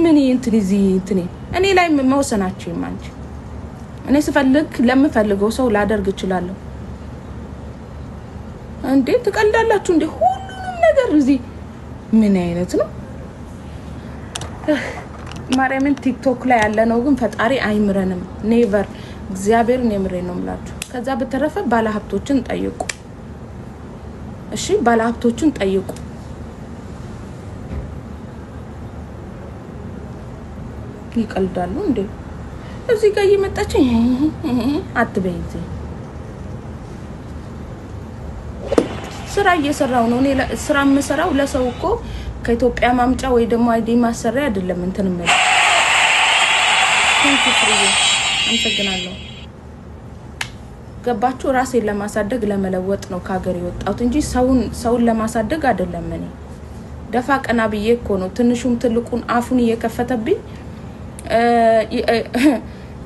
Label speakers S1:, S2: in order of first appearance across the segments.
S1: ምን እንትን እኔ ላይ መወሰናችሁ ማንቺ እኔ ስፈልግ ለምፈልገው ሰው ላደርግ እችላለሁ እንዴ ትቀልዳላችሁ እንዴ ሁሉንም ነገር እዚህ ምን አይነት ነው ማርያምን ቲክቶክ ላይ ያለ ነው ግን ፈጣሪ አይምረንም ኔቨር እግዚአብሔርን የምሬን ነው የምላችሁ ከዛ በተረፈ ባለሀብቶችን ጠይቁ እሺ ባለሀብቶችን ጠይቁ ይቀልዳሉ እንዴ እዚህ ጋር እየመጣች አትበይ ስራ እየሰራው ነው እኔ ስራ መስራው ለሰው እኮ ከኢትዮጵያ ማምጫ ወይ ደግሞ አይዲ ማሰሪያ አይደለም እንትን ማለት አመሰግናለሁ ገባችሁ ራሴን ለማሳደግ ለመለወጥ ነው ካገር የወጣሁት እንጂ ሰውን ለማሳደግ አይደለም እኔ ደፋ ቀና ብዬ እኮ ነው ትንሹም ትልቁን አፉን እየከፈተብኝ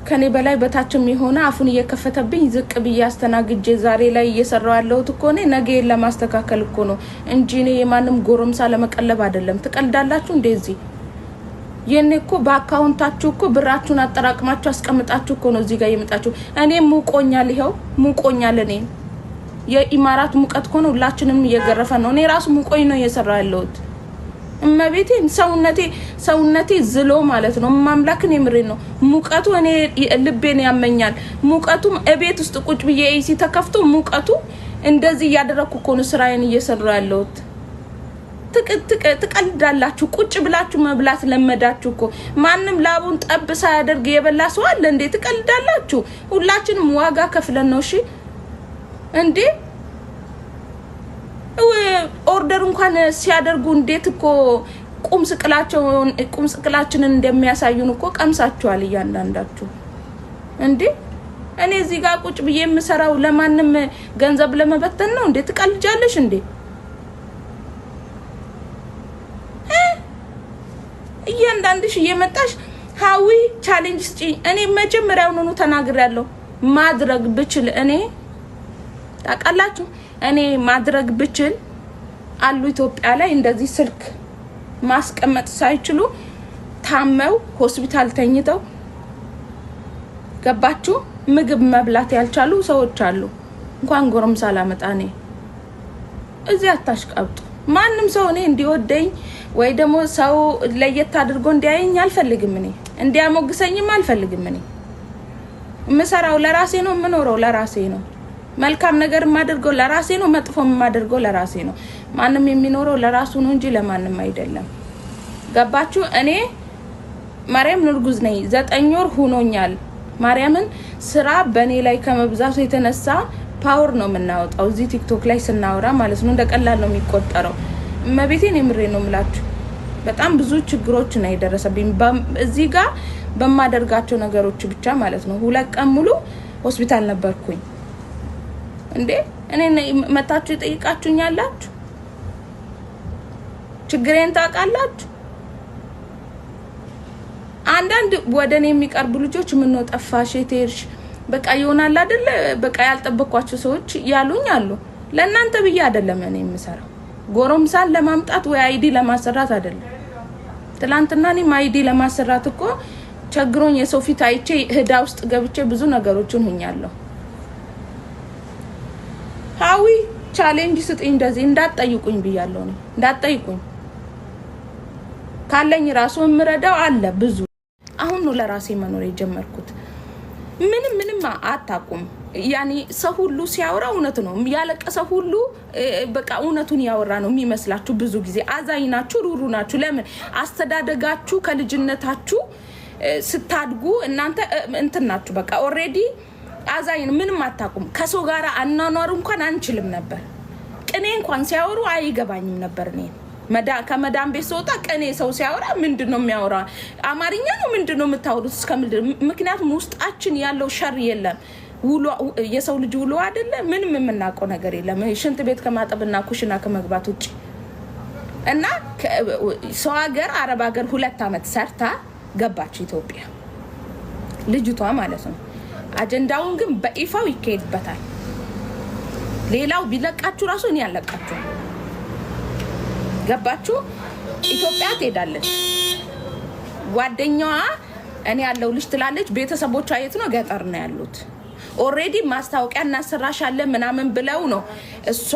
S1: ከኔ በላይ በታችም የሆነ አፉን እየከፈተብኝ ዝቅ ብዬ አስተናግጄ ዛሬ ላይ እየሰራው ያለሁት እኮ ነው ነገን ለማስተካከል እኮ ነው እንጂ እኔ የማንም ጎረምሳ ለመቀለብ አይደለም ትቀልዳላችሁ እንደዚህ የኔ እኮ በአካውንታችሁ እኮ ብራችሁን አጠራቅማችሁ አስቀምጣችሁ እኮ ነው እዚህ ጋር የመጣችሁ እኔ ሙቆኛል ይሄው ሙቆኛል እኔ የኢማራት ሙቀት እኮ ነው ሁላችንም እየገረፈ ነው እኔ ራሱ ሙቆኝ ነው እየሰራው ያለሁት እመቤቴ ሰውነቴ ዝሎ ማለት ነው ማምላክን የምሬ ነው ሙቀቱ እኔ ልቤን ያመኛል ሙቀቱም እቤት ውስጥ ቁጭ ብዬ ኤሲ ተከፍቶ ሙቀቱ እንደዚህ ያደረኩ እኮ ነው ስራዬን እየሰራው ያለሁት ትቀልዳላችሁ ቁጭ ብላችሁ መብላት ለመዳችሁ እኮ ማንንም ላቡን ጠብ ሳያደርግ የበላ ሰው አለ እንዴ ትቀልዳላችሁ ሁላችንም ዋጋ ከፍለን ነው እሺ እንዴ ኦርደር እንኳን ሲያደርጉ እንዴት እኮ ቁም ስቅላችንን እንደሚያሳዩን እኮ ቀምሳችኋል እያንዳንዳችሁ እንዴ እኔ እዚህ ጋር ቁጭ ብዬ የምሰራው ለማንንም ገንዘብ ለመበተን ነው እንዴ ትቀልጃለሽ እንዴ እያንዳንድሽ እየመጣሽ ሃዊ ቻሌንጅ ስጪ እኔ መጀመሪያው ነው ተናግሬያለሁ ማድረግ ብችል እኔ ታቃላችሁ እኔ ማድረግ ብችል አሉ ኢትዮጵያ ላይ እንደዚህ ስልክ ማስቀመጥ ሳይችሉ ታመው ሆስፒታል ተኝተው ገባችሁ ምግብ መብላት ያልቻሉ ሰዎች አሉ እንኳን ጎረምሳ ላመጣኔ እዚህ አታሽቀብጡ ማንንም ሰው እኔ እንዲወደኝ ወይ ደግሞ ሰው ለየት አድርጎ እንዲያየኝ አልፈልግም እኔ እንዲያሞግሰኝም አልፈልግም እኔ መስራው ለራሴ ነው ምኖረው ለራሴ ነው መልካም ነገር ማድርገው ለራሴ ነው መጥፎ ማድርገው ለራሴ ነው ማንንም የሚኖረው ለራሱ ነው እንጂ ለማንንም አይደለም ገባችሁ እኔ ማርያም ንርጉዝ ነኝ 9 ወር ሆኖኛል ማርያምን ስራ በኔ ላይ ከመብዛቱ የተነሳ ፓወር ነው የምናወጣው እዚህ ቲክቶክ ላይ ስናወራ ማለት ነው እንደቀላል ነው የሚቆጠረው መቤቴን የምሬ ነው ምላችሁ በጣም ብዙ ችግሮች ነው የደረሰብኝ እዚህ ጋር በማደርጋቸው ነገሮች ብቻ ማለት ነው 2 ቀን ሙሉ ሆስፒታል ነበርኩኝ እንዴ እኔ መታችሁ ጠይቃችሁኛላችሁ ችግሬን ታውቃላችሁ አንዳንድ ወደኔ የሚቀርቡ ልጆች ምን ነው ጠፋሽ የቴርሽ በቃ ይሆናል አይደለ በቃ ያልጠበቅኳቸው ሰዎች ያሉኝ አሉ ለእናንተ ብዬ አይደለም እኔ የምሰራው ጎረምሳን ለማምጣት ወይ አይዲ ለማሰራት አይደለም ትላንትና እኔ አይዲ ለማሰራት እኮ ቸግሮኝ የሰው ፊት አይቼ ህዳ ውስጥ ገብቼ ብዙ ነገሮችን ሆኛለሁ ሃዊ ቻሌንጅ ስጥ እንደዚህ እንዳትጠይቁኝ ብያለሁ ነው እንዳትጠይቁኝ ካለኝ ራሱ ምረዳው አለ ብዙ አሁን ነው ለራሴ መኖር የጀመርኩት ምንም አታቁም ያኒ ሰው ሁሉ ሲያወራ እውነት ነው ያለቀሰ ሁሉ በቃ እውነቱን ያወራ ነው የሚመስላችሁ ብዙ ጊዜ አዛይናችሁ ሩሩናችሁ ለምን አስተዳደጋችሁ ከልጅነታችሁ ስታድጉ እናንተ እንትናችሁ በቃ ኦሬዲ አዛይን ምንም አታቁም ከሰው ጋር አናኗር እንኳን አንችልም ነበር ቅኔ እንኳን ሲያወሩ አይገባኝም ነበር እኔ ከመዳም ቤት ወጣ ቀኔ ሰው ሲያወራ ምንድነው የሚያወራ አማርኛ ነው ምንድነው የምታወሩት እስከምድር ምክንያቱም ውስጣችን ያለው ሸር የለም ውሎ የሰው ልጅ ውሎ አይደለ ምንም የምናውቀው ነገር የለም ሽንት ቤት ከማጠብና ኩሽና ከመግባት ውጪ እና ሰው ሀገር አረብ ሀገር 2 አመት ሰርታ ገባች ኢትዮጵያ ልጅቷ ማለት ነው አጀንዳውን ግን በኢፋው ይከይድበታል ሌላው ቢለቃችሁ ራሱ እኔ ያለቃችሁ ገባችሁ ኢትዮጵያ ትሄዳለች ጓደኛዋ እኔ ያለው ልጅ ትላለች ቤተሰቦቿ የት ነው ገጠር ነው ያሉት ኦሬዲ ማስታወቂያ እናሰራሻለን ምናምን ብለው ነው እሷ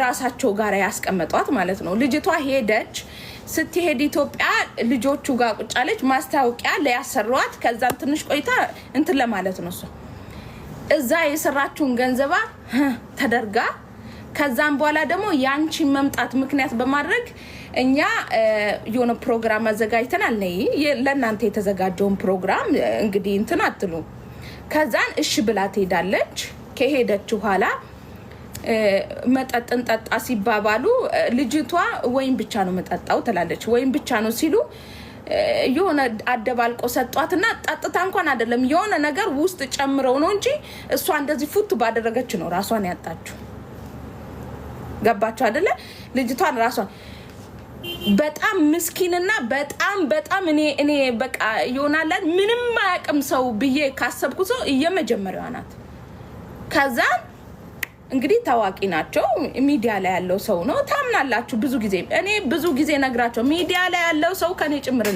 S1: ራሳቸው ጋር ያስቀመጧት ማለት ነው ልጅቷ ሄደች ስትሄድ ኢትዮጵያ ልጆቹ ጋር ቁጫለች ማስታወቂያ ለያሰሯት ከዛን ትንሽ ቆይታ እንትን ለማለት ነው እዛ የሰራችውን ገንዘባ ተደርጋ ከዛን በኋላ ደግሞ ያንቺ መምጣት ምክንያት በማድረግ እኛ የሆነ ፕሮግራም አዘጋጅተናል ነይ ለእናንተ የተዘጋጀውን ፕሮግራም እንግዲህ እንትን አትሉ ከዛን እሺ ብላ ትሄዳለች ከሄደች በኋላ መጠጥን ጠጣ ሲባባሉ ልጅቷ ወይን ብቻ ነው መጠጣው ትላለች ወይን ብቻ ነው ሲሉ የሆነ አደባልቆ ሰጧትና ጠጥታ እንኳን አይደለም የሆነ ነገር ውስጥ ጨምረው ነው እንጂ እሷ እንደዚህ ፉት ባደረገች ነው ራሷን ያጣችው ገባችሁ አይደለ ልጅቷን ራሷን በጣም ምስኪንና በጣም እኔ በቃ ይሆናል ምንም ማያቀም ሰው ብዬ ካሰብኩ ሰው የመጀመሪያዋ ናት ከዛ እንግዲህ ታዋቂ ናቸው ሚዲያ ላይ ያለው ሰው ነው ታምናላችሁ ብዙ ጊዜ እኔ ብዙ ጊዜ ነግራቸው ሚዲያ ላይ ያለው ሰው ከኔ ጭምር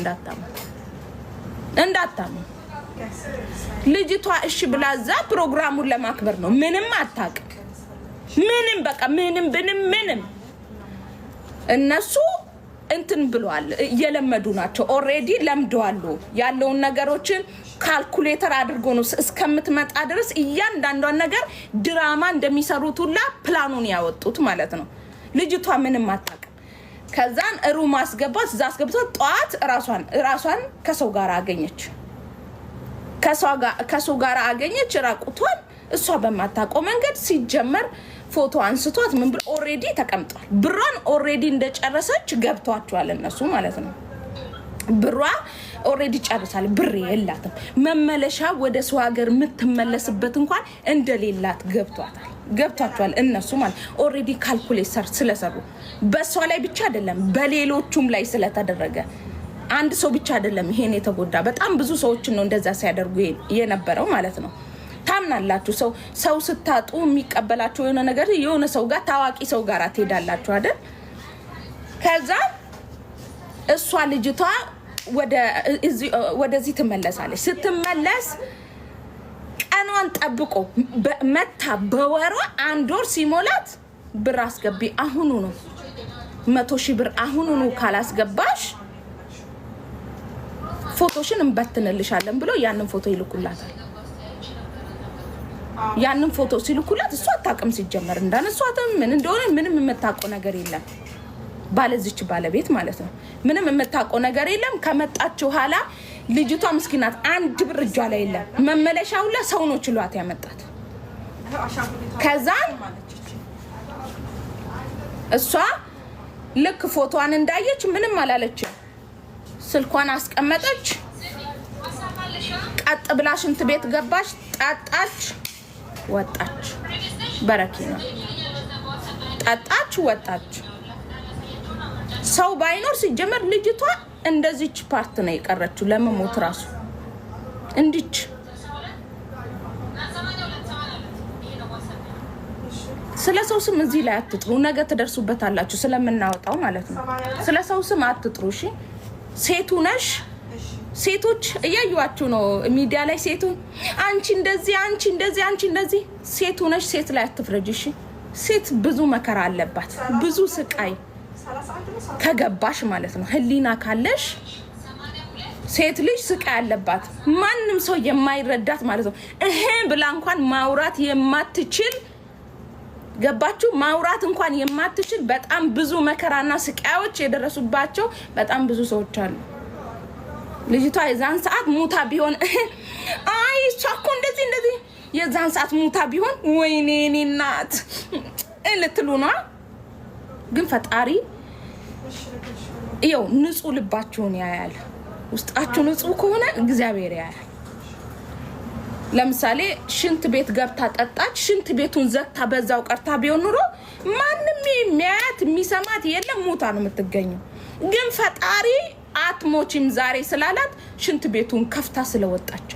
S1: እንዳታሙ ልጅቷ እሺ ብላዛ ፕሮግራሙን ለማክበር ነው ምንም አታውቅ ምንም በቃ ምንም እነሱ እንትን ብለዋል እየለመዱ ናቸው ኦሬዲ ለምደዋል ያለውን ነገሮችን ካልኩሌተር አድርጎ ነው እስከምትመጣ ድረስ እያንዳንዷን ነገር ድራማ እንደሚሰሩት ሁላ ፕላኑን ያወጡት ማለት ነው ልጅቷ ምንም አታውቅም ከዛን ሩም አስገባት እዛ አስገብቷት ጧት ራሷን ከሰው ጋር አገኘች ከሰው ጋር አገኘች ራቁቷን እሷ በማታውቀው መንገድ ሲጀመር ፎቶ አንስቷት ምን ብሎ ኦሬዲ ተቀምጧል ብሯን ኦሬዲ እንደጨረሰች ገብቷቸዋል እነሱ ማለት ነው ብሯ ኦሬዲ ጨርሳል ብር የላትም መመለሻ ወደ ሰው ሀገር የምትመለስበት እንኳን እንደሌላት ገብቷቸዋል እነሱ ማለት ኦሬዲ ካልኩሌተር ስለሰሩ በሷ ላይ ብቻ አይደለም በሌሎቹም ላይ ስለተደረገ አንድ ሰው ብቻ አይደለም ይሄን የተጎዳ በጣም ብዙ ሰዎች ነው እንደዛ ሲያደርጉ የነበረው ማለት ነው ታምናላችሁ ሰው ስታጡ የሚቀበላችሁ የሆነ ነገር የሆነ ሰው ጋር ታዋቂ ሰው ጋር ትሄዳላችሁ አይደል ከዛ እሷ ልጅቷ ወደዚህ ትመለሳለች ስትመለስ ቀኗን ጠብቆ መታ በወሯ አንድ ወር ሲሞላት ብር አስገቢ አሁኑ ነው 100,000 ብር አሁኑ ነው ካላስገባሽ ፎቶሽን እንበትንልሻለን ብሎ ያንን ፎቶ ይልኩላታል ያንን ፎቶ ሲልኩላት እሷ አታውቅም ሲጀመር እንዳነሷትም ምን እንደሆነ ምንም የምታውቀው ነገር የለም ባለዚች ባለቤት ማለት ነው ምንም የምታውቀው ነገር የለም ከመጣችሁ ኋላ ልጅቷ ምስኪናት አንድ ብር እጇ ላይ የለም መመለሻው ለሰው ነው ችሏት ያመጣት ከዛ እሷ ልክ ፎቶዋን እንዳየች ምንም አላለችም ስልኳን አስቀመጠች ቀጥ ብላ ሽንት ቤት ገባች ጠጣች ወጣች በረኪና ጠጣች ወጣች ሰው ባይኖር ሲጀመር ልጅቷ እንደዚች ፓርት ነው የቀረችው ለመሞት ራሱ እንዲች ስለሰው ስም እዚህ ላይ አትጥሩ ነገ ተደርሱበታላችሁ ስለምናወጣው ማለት ነው ስለሰው ስም አትጥሩ እሺ ሴቱ ነሽ ሴቶች እያዩዋችሁ ነው ሚዲያ ላይ ሴቱ አንቺ እንደዚህ ሴቱ ነሽ ሴት ላይ አትፍረጂ እሺ ሴት ብዙ መከራ አለባት ብዙ ስቃይ ከገባሽ ማለት ነው ህሊና ካለሽ ሴት ልጅ ስቃይ አለባት ማንንም ሰው የማይረዳት ማለት ነው ብላ እንኳን ማውራት የማትችል ገባችሁ ማውራት እንኳን የማትችል በጣም ብዙ መከራና ስቃዮች የደረሱባቸው በጣም ብዙ ሰዎች አሉ ልጅቷ የዛን ሰዓት ሙታ ቢሆን አይ ቻኮ እንደዚህ የዛን ሰዓት ሙታ ቢሆን ወይኔ እኔ እናት እልትሉ ነው ግን ፈጣሪ ይው ንጹህ ልባችሁን ያያል ውስጣችሁ ንጹህ ከሆነ እግዚአብሔር ያያል ለምሳሌ ሽንት ቤት ገብታ ጠጣች ሽንት ቤቱን ዘግታ በዛው ቀርታ ቢሆን ኑሮ ማንንም የሚያያት የሚሰማት የለም ሙታ ነው የምትገኘው ግን ፈጣሪ አትሞቺም ዛሬ ስላላት ሽንት ቤቱን ከፍታ ስለወጣች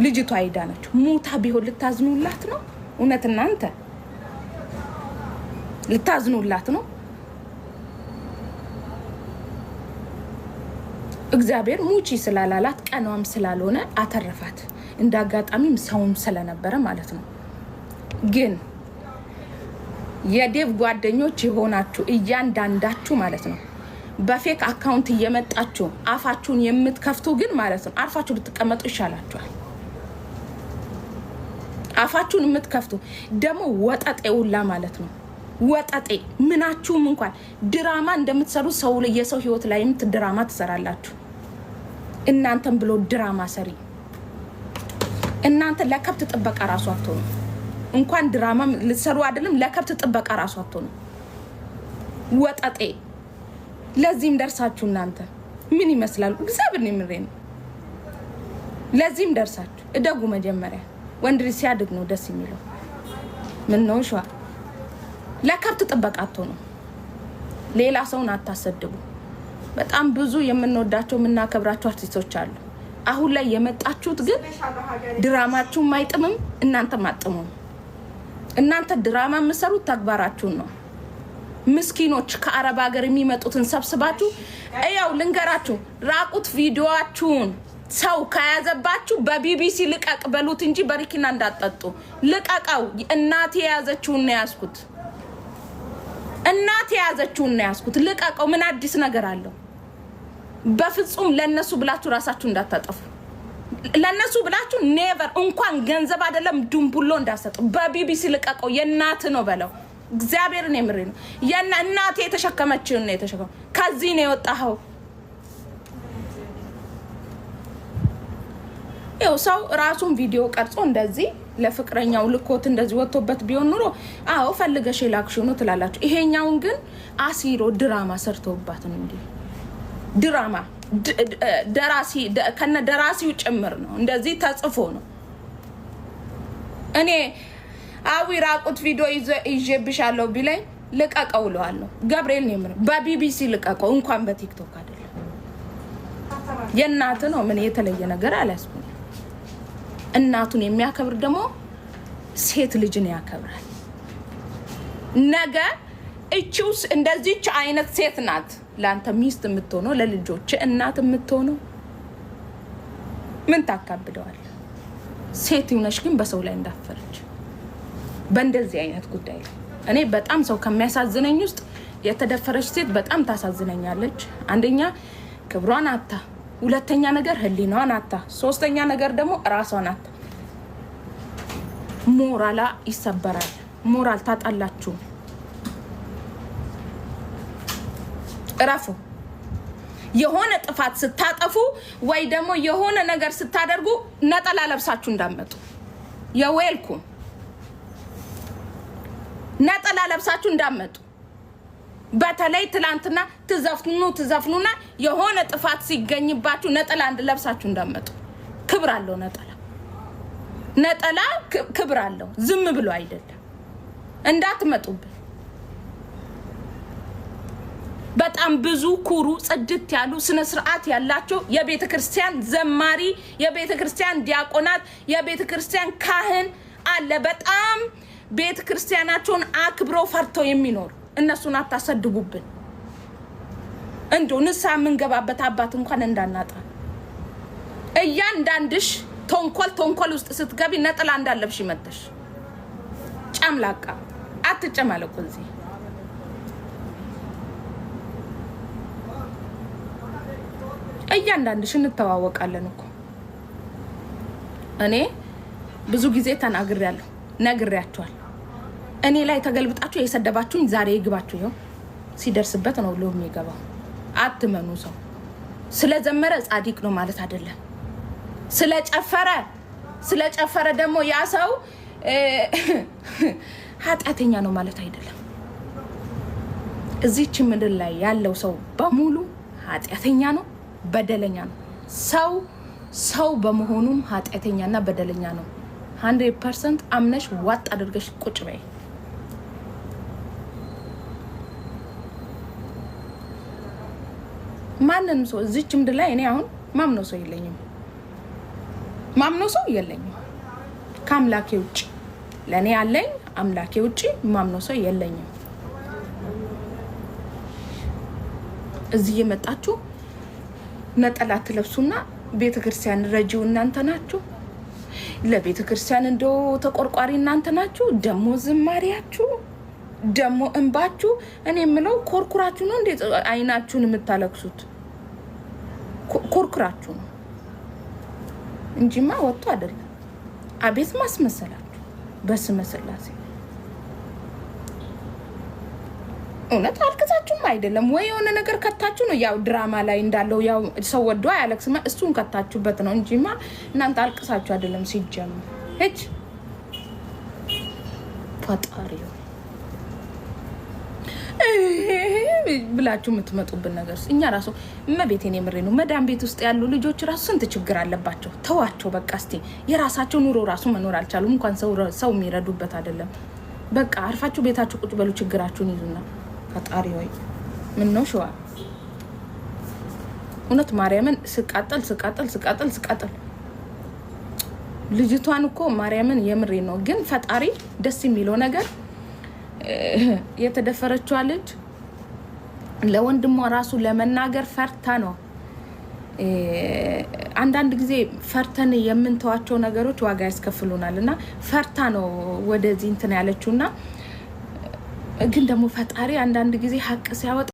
S1: ልጅቷ አይዳነች ሙታ ቢሆን ልታዝኑላት ነው እውነት እናንተ ልታዝኑላት ነው እግዚአብሔር ሙቺ ስላላላት ቀኗም ስላልሆነ አተረፋት። እንዳጋጣሚም ሰውም ስለነበረ ማለት ነው። ግን የዴቭ ጓደኞች የሆናችሁ እያንዳንዳችሁ ማለት ነው በፌክ አካውንት እየመጣችሁ አፋችሁን የምትከፍቱ ግን ማለት ነው አርፋችሁ ብትቀመጡ ይሻላችኋል። አፋችሁን የምትከፍቱ ደግሞ ወጣጤውላ ማለት ነው ወጣጤ ምናችሁም እንኳን ድራማ እንደምትሰሩ ሰው የሰው ህይወት ላይ ድራማ ትሰራላችሁ። እናንተም ብሎ ድራማ ሰሪ እናንተ ለከብት ጥበቃ ራሱ አትሆኑ። እንኳን ድራማ ልትሰሩ አይደለም ለከብት ጥበቃ ራሱ አትሆኑ። ወጣጤ ለዚህም ደርሳችሁ እናንተ ምን ይመስላል? እግዚአብሔር ነው ምሬን። ለዚህም ደርሳችሁ እደጉ። መጀመሪያ ወንድ ልጅ ሲያድግ ነው ደስ የሚለው። ምን ነው ሸዋ ለከብት ጥበቃ አትሆኑ። ሌላ ሰውን አታሰድቡ። በጣም ብዙ የምንወዳቸው የምናከብራቸው አርቲስቶች አሉ። አሁን ላይ የመጣችሁት ግን ድራማችሁ ማይጥምም እናንተም አጥሙም። እናንተ ድራማ የምትሰሩት ተግባራችሁን ነው። ምስኪኖች ከአረብ ሀገር የሚመጡትን ሰብስባችሁ ያው ልንገራችሁ ራቁት ቪዲዮአችሁን ሰው ከያዘባችሁ በቢቢሲ ልቀቅ በሉት እንጂ በሪኪና እንዳትጠጡ። ልቀቀው። እናቴ ያዘችውን ነው ያስኩት። እናቴ ያዘችውን ነው ያስኩት። ልቀቀው። ምን አዲስ ነገር አለው? በፍጹም ለነሱ ብላችሁ ራሳችሁ እንዳታጠፉ። ለነሱ ብላችሁ ኔቨር እንኳን ገንዘብ አይደለም ዱምቡሎ እንዳሰጡ። በቢቢሲ ልቀቀው። የእናት ነው በለው። እግዚአብሔርን የምሬ ነው። እናቴ የተሸከመችውን ነው የተሸከመው። ከዚህ ነው የወጣኸው። ያው ሰው ራሱን ቪዲዮ ቀርጾ እንደዚህ ለፍቅረኛው ልኮት እንደዚህ ወጥቶበት ቢሆን ኑሮ አዎ ፈልገሽ ላክሽው ነው ትላላችሁ። ይሄኛውን ግን አሲሮ ድራማ ሰርተውባት ነው እንዴ? ድራማ ደራሲ ከነ ደራሲው ጭምር ነው እንደዚህ ተጽፎ ነው። እኔ አዊ ራቁት ቪዲዮ ይዤብሻለሁ ቢለኝ ልቀቀው እለዋለሁ። ገብርኤል ነው የምር በቢቢሲ ልቀቀው። እንኳን በቲክቶክ አይደለም። የእናት ነው ምን የተለየ ነገር አላስኩም። እናቱን የሚያከብር ደግሞ ሴት ልጅን ያከብራል። ነገ እቺውስ እንደዚህች አይነት ሴት ናት ላንተ ሚስት የምትሆነው ለልጆች እናት የምትሆነው። ምን ታካብደዋል? ሴት ይሁነሽ ግን በሰው ላይ እንዳፈረች በእንደዚህ አይነት ጉዳይ ላይ እኔ በጣም ሰው ከሚያሳዝነኝ ውስጥ የተደፈረች ሴት በጣም ታሳዝነኛለች። አንደኛ ክብሯን አታ፣ ሁለተኛ ነገር ህሊናዋን አታ፣ ሶስተኛ ነገር ደግሞ ራሷን አታ። ሞራላ ይሰበራል። ሞራል ታጣላችሁ። እረፉ። የሆነ ጥፋት ስታጠፉ ወይ ደግሞ የሆነ ነገር ስታደርጉ ነጠላ ለብሳችሁ እንዳመጡ የዌልኩም ነጠላ ለብሳችሁ እንዳመጡ። በተለይ ትላንትና ትዘፍኑና የሆነ ጥፋት ሲገኝባችሁ ነጠላ ለብሳችሁ እንዳመጡ። ክብር አለው ነጠላ ክብር አለው። ዝም ብሎ አይደለም። እንዳትመጡብን። በጣም ብዙ ኩሩ ጽድት ያሉ ስነ ስርዓት ያላቸው የቤተ ክርስቲያን ዘማሪ፣ የቤተ ክርስቲያን ዲያቆናት፣ የቤተ ክርስቲያን ካህን አለ። በጣም ቤተ ክርስቲያናቸውን አክብረው ፈርተው የሚኖር እነሱን አታሰድቡብን። እንደው ንስሐ የምንገባበት አባት እንኳን እንዳናጣ። እያንዳንድሽ ተንኮል ውስጥ ስትገቢ ነጠላ እንዳለብሽ ይመተሽ። ጫምላቃ አትጨማለቁ። እዚህ እያንዳንድሽ እንተዋወቃለን እኮ። እኔ ብዙ ጊዜ ተናግሬያለሁ፣ ነግሬያችኋል። እኔ ላይ ተገልብጣችሁ የሰደባችሁኝ ዛሬ ይግባችሁ። ይኸው ሲደርስበት ነው ሎ የሚገባው። አትመኑ። ሰው ስለዘመረ ጻድቅ ነው ማለት አይደለም። ስለጨፈረ ደግሞ ያ ሰው ኃጢአተኛ ነው ማለት አይደለም። እዚህች ምድር ላይ ያለው ሰው በሙሉ ኃጢአተኛ ነው፣ በደለኛ ነው። ሰው በመሆኑም ኃጢአተኛና በደለኛ ነው። 100% አምነሽ ዋጥ አድርገሽ ቁጭ በይ። ማንንም ሰው እዚህች ምድር ላይ እኔ አሁን ማምነው ሰው የለኝም ከአምላኬ ውጭ። ለእኔ ያለኝ አምላኬ ውጭ ማምነው ሰው የለኝም። እዚህ የመጣችሁ ነጠላ ትለብሱና ቤተክርስቲያን ረጂው እናንተ ናችሁ። ለቤተክርስቲያን እንደው ተቆርቋሪ እናንተ ናችሁ። ደሞ ዝማሪያችሁ ደሞ እንባችሁ እኔ የምለው ኮርኩራችሁ ነው እንዴ አይናችሁን የምታለቅሱት? ኮርኩራችሁ ነው እንጂማ ወጥቶ አይደለም። አቤት ማስመሰላችሁ በስመ ስላሴ። እውነት አልከታችሁም አይደለም ወይ? የሆነ ነገር ከታችሁ ነው። ያው ድራማ ላይ እንዳለው ያው ሰው ወዶ አያለቅስማ እሱን ከታችሁበት ነው እንጂማ እናንተ አልቅሳችሁ አይደለም ሲጀምር። እጅ ፈጣሪው ብላችሁ የምትመጡብን ነገር እኛ ራሱ እመቤቴን የምሬ ነው። መዳም ቤት ውስጥ ያሉ ልጆች ራሱ ስንት ችግር አለባቸው። ተዋቸው በቃ። እስቲ የራሳቸው ኑሮ ራሱ መኖር አልቻሉም። እንኳን ሰው የሚረዱበት አይደለም። በቃ አርፋችሁ ቤታችሁ ቁጭ በሉ፣ ችግራችሁን ይዙና። ፈጣሪ ወይ ምን ነው ሸዋ እውነት ማርያምን ስቃጠል ልጅቷን እኮ ማርያምን የምሬ ነው። ግን ፈጣሪ ደስ የሚለው ነገር የተደፈረችዋ ልጅ ለወንድሟ ራሱ ለመናገር ፈርታ ነው። አንዳንድ ጊዜ ፈርተን የምንተዋቸው ነገሮች ዋጋ ያስከፍሉናልና ፈርታ ነው ወደዚህ እንትን ያለችውና ግን ደግሞ ፈጣሪ አንዳንድ ጊዜ ሀቅ ሲያወጣ